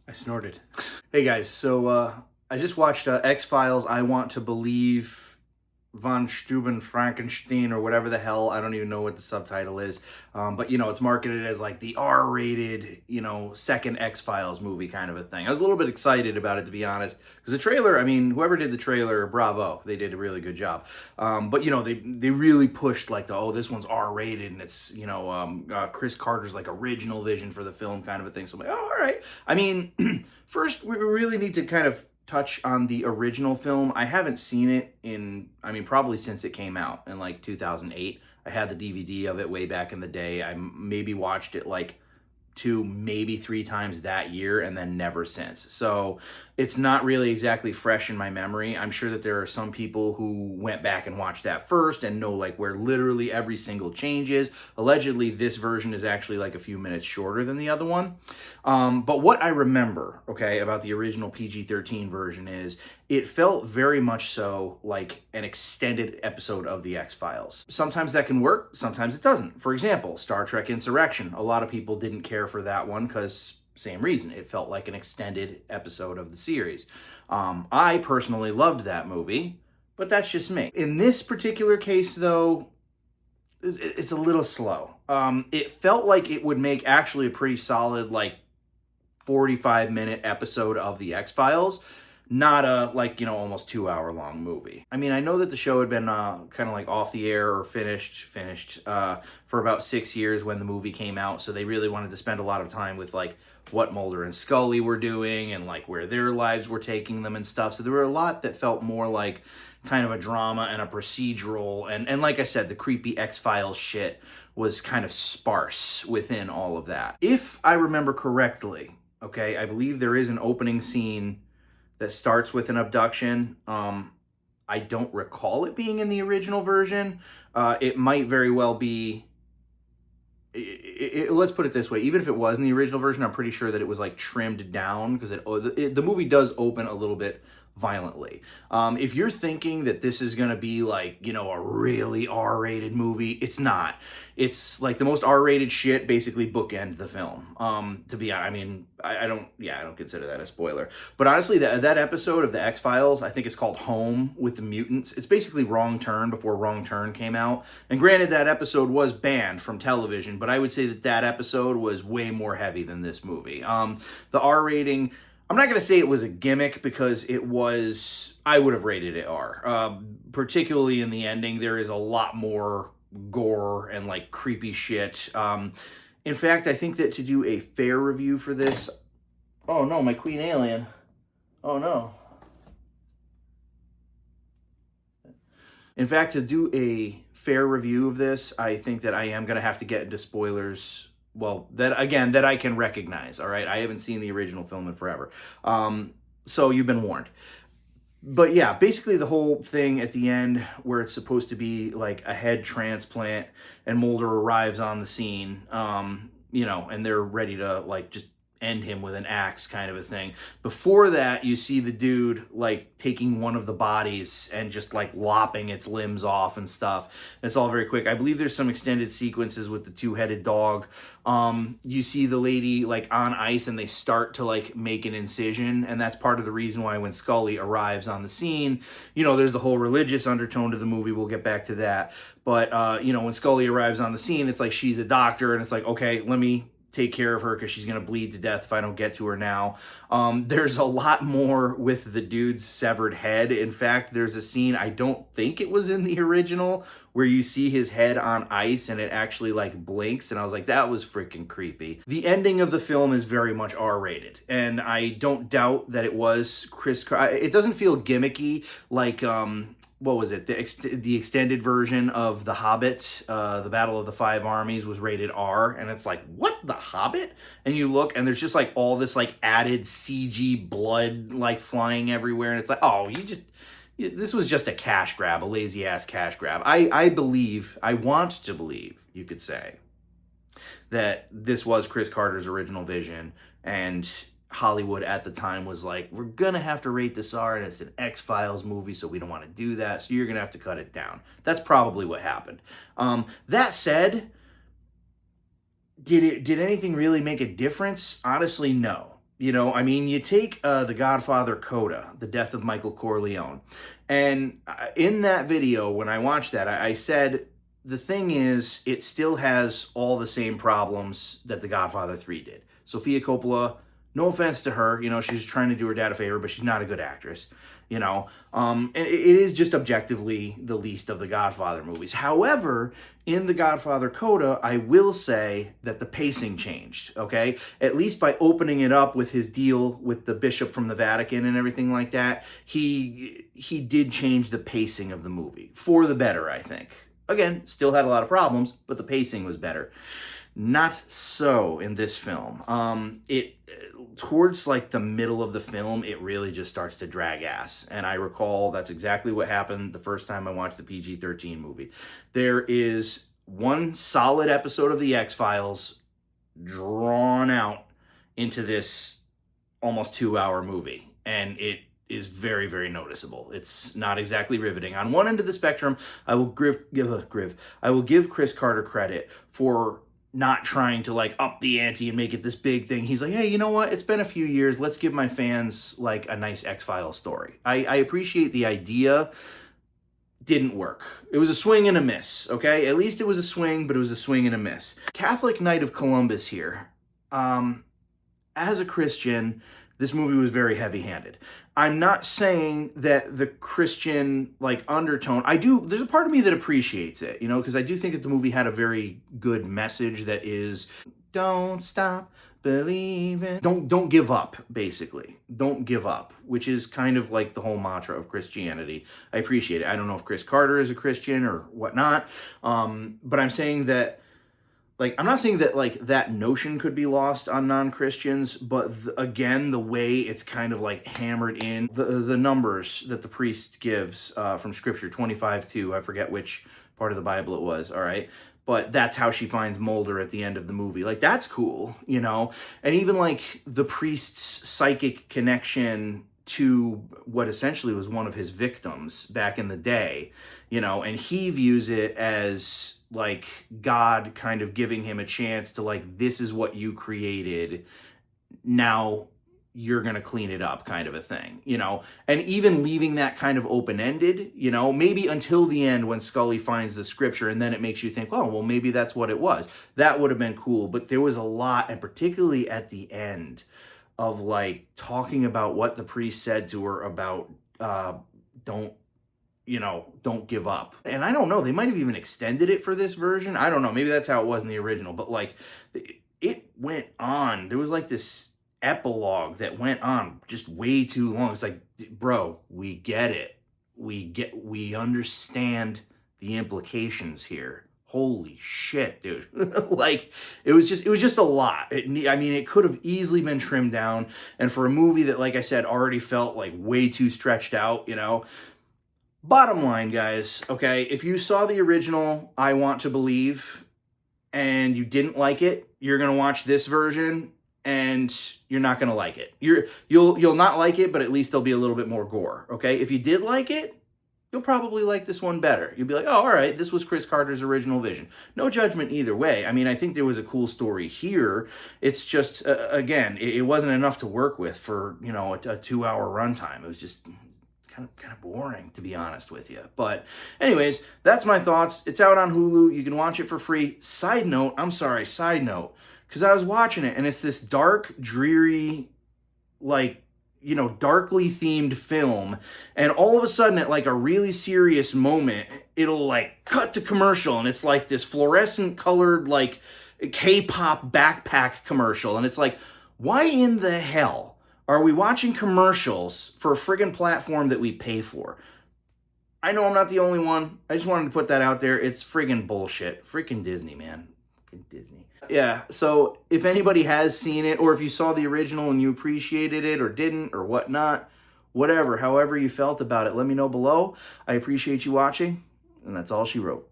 I snorted. Hey guys, so I just watched X-Files. I Want to Believe von Steuben Frankenstein or whatever the hell. I don't even know what the subtitle is. But it's marketed as like the R-rated, second X-Files movie kind of a thing. I was a little bit excited about it, to be honest, because the trailer, I mean, whoever did the trailer, bravo. They did a really good job. But they really pushed like this one's R-rated and it's, Chris Carter's like original vision for the film kind of a thing. So I'm like, oh, all right. I mean, first, we really need to kind of touch on the original film. I haven't seen it probably since it came out in like 2008. I had the DVD of it way back in the day. I maybe watched it like 2, maybe 3 times that year and then never since. So it's not really exactly fresh in my memory. I'm sure that there are some people who went back and watched that first and know like where literally every single change is. Allegedly, this version is actually like a few minutes shorter than the other one. But what I remember, okay, about the original PG-13 version is it felt very much so like an extended episode of The X-Files. Sometimes that can work, sometimes it doesn't. For example, Star Trek Insurrection. A lot of people didn't care for that one because same reason. It felt like an extended episode of the series. I personally loved that movie, but that's just me. In this particular case, though, it's a little slow. It felt like it would make actually a pretty solid, like, 45-minute episode of The X-Files, not a, almost 2-hour long movie. I mean, I know that the show had been kind of like off the air or finished for about 6 years when the movie came out, so they really wanted to spend a lot of time with, like, what Mulder and Scully were doing and, like, where their lives were taking them and stuff. So there were a lot that felt more like kind of a drama and a procedural, and like I said, the creepy X-Files shit was kind of sparse within all of that. If I remember correctly, okay, I believe there is an opening scene that starts with an abduction. I don't recall it being in the original version. It might very well be. Let's put it this way: even if it was in the original version, I'm pretty sure that it was like trimmed down because the movie does open a little bit violently. If you're thinking that this is going to be like, a really R-rated movie, it's not. It's like the most R-rated shit basically bookend the film. To be honest, I mean, I don't consider that a spoiler. But honestly, that episode of the X-Files, I think it's called Home with the Mutants. It's basically Wrong Turn before Wrong Turn came out. And granted, that episode was banned from television, but I would say that episode was way more heavy than this movie. The R rating, I'm not going to say it was a gimmick because I would have rated it R. Particularly in the ending, there is a lot more gore and like creepy shit. In fact, I think that to do a fair review for this, oh no, my Queen Alien. Oh no. In fact, to do a fair review of this, I think that I am going to have to get into spoilers. Well, that I can recognize, all right? I haven't seen the original film in forever. So you've been warned. But yeah, basically the whole thing at the end where it's supposed to be like a head transplant and Mulder arrives on the scene, and they're ready to like just end him with an axe kind of a thing. Before that, you see the dude like taking one of the bodies and just like lopping its limbs off and stuff. It's all very quick. I believe there's some extended sequences with the 2-headed dog. You see the lady like on ice and they start to like make an incision, and that's part of the reason why when Scully arrives on the scene, there's the whole religious undertone to the movie. We'll get back to that. But when Scully arrives on the scene, it's like she's a doctor and it's like, okay, let me take care of her because she's going to bleed to death if I don't get to her now. There's a lot more with the dude's severed head. In fact, there's a scene, I don't think it was in the original, where you see his head on ice and it actually like blinks, and I was like, that was freaking creepy. The ending of the film is very much R-rated, and I don't doubt that it was it doesn't feel gimmicky like what was it? The extended version of The Hobbit, The Battle of the Five Armies, was rated R, and it's like, what, The Hobbit? And you look, and there's just like all this like added CG blood like flying everywhere, and it's like, oh, this was just a cash grab, a lazy ass cash grab. I want to believe, you could say, that this was Chris Carter's original vision, and Hollywood at the time was like, we're going to have to rate this R, and it's an X-Files movie, so we don't want to do that, so you're going to have to cut it down. That's probably what happened. That said, did anything really make a difference? Honestly, no. You know, I mean, you take The Godfather Coda, The Death of Michael Corleone, and in that video, when I watched that, I said, the thing is, it still has all the same problems that The Godfather 3 did. Sofia Coppola, no offense to her, you know, she's trying to do her dad a favor, but she's not a good actress, you know. And it is just objectively the least of the Godfather movies. However, in The Godfather Coda, I will say that the pacing changed, okay? At least by opening it up with his deal with the bishop from the Vatican and everything like that, he did change the pacing of the movie for the better, I think. Again, still had a lot of problems, but the pacing was better. Not so in this film. Towards like the middle of the film, it really just starts to drag ass. And I recall that's exactly what happened the first time I watched the PG-13 movie. There is one solid episode of The X-Files drawn out into this almost 2-hour movie. And it is very, very noticeable. It's not exactly riveting. On one end of the spectrum, I will give Chris Carter credit for not trying to like up the ante and make it this big thing. He's like, hey, you know what? It's been a few years. Let's give my fans like a nice X-Files story. I appreciate the idea. Didn't work. It was a swing and a miss, okay? At least it was a swing, but it was a swing and a miss. Catholic Knight of Columbus here. As a Christian, this movie was very heavy-handed. I'm not saying that the Christian, like, undertone, there's a part of me that appreciates it, you know, because I do think that the movie had a very good message that is, don't stop believing. Don't give up, basically. Don't give up, which is kind of like the whole mantra of Christianity. I appreciate it. I don't know if Chris Carter is a Christian or whatnot, but I'm saying that, like, I'm not saying that, like, that notion could be lost on non-Christians, but again, the way it's kind of, like, hammered in, the numbers that the priest gives from Scripture, 25:2, I forget which part of the Bible it was, all right? But that's how she finds Mulder at the end of the movie. Like, that's cool, you know? And even, like, the priest's psychic connection to what essentially was one of his victims back in the day, you know, and he views it as like God kind of giving him a chance to like, this is what you created, now you're gonna clean it up, kind of a thing, you know. And even leaving that kind of open-ended, you know, maybe until the end when Scully finds the scripture, and then it makes you think, oh, well, maybe that's what it was. That would have been cool. But there was a lot, and particularly at the end, of like talking about what the priest said to her about don't give up. And I don't know, they might have even extended it for this version. I don't know, maybe that's how it was in the original, but like it went on. There was like this epilogue that went on just way too long. It's like, bro, we get it. We understand the implications here. Holy shit, dude. Like, it was just a lot. I mean, it could have easily been trimmed down. And for a movie that, like I said, already felt like way too stretched out, you know. Bottom line, guys, okay, if you saw the original I Want to Believe and you didn't like it, you're going to watch this version and you're not going to like it. You'll not like it, but at least there'll be a little bit more gore, okay? If you did like it, you'll probably like this one better. You'll be like, oh, all right, this was Chris Carter's original vision. No judgment either way. I mean, I think there was a cool story here. It's just, again, it wasn't enough to work with for, you know, a 2-hour runtime. It was just kind of boring, to be honest with you. But anyways, that's my thoughts. It's out on Hulu. You can watch it for free. Side note, because I was watching it, and it's this dark, dreary, like, you know, darkly themed film, and all of a sudden at like a really serious moment, it'll like cut to commercial, and it's like this fluorescent colored like K-pop backpack commercial, and it's like, why in the hell are we watching commercials for a friggin' platform that we pay for? I know I'm not the only one. I just wanted to put that out there. It's friggin' bullshit. Freaking Disney, man. Freaking Disney. Yeah, so if anybody has seen it, or if you saw the original and you appreciated it or didn't or whatnot, whatever, however you felt about it, let me know below. I appreciate you watching, and that's all she wrote.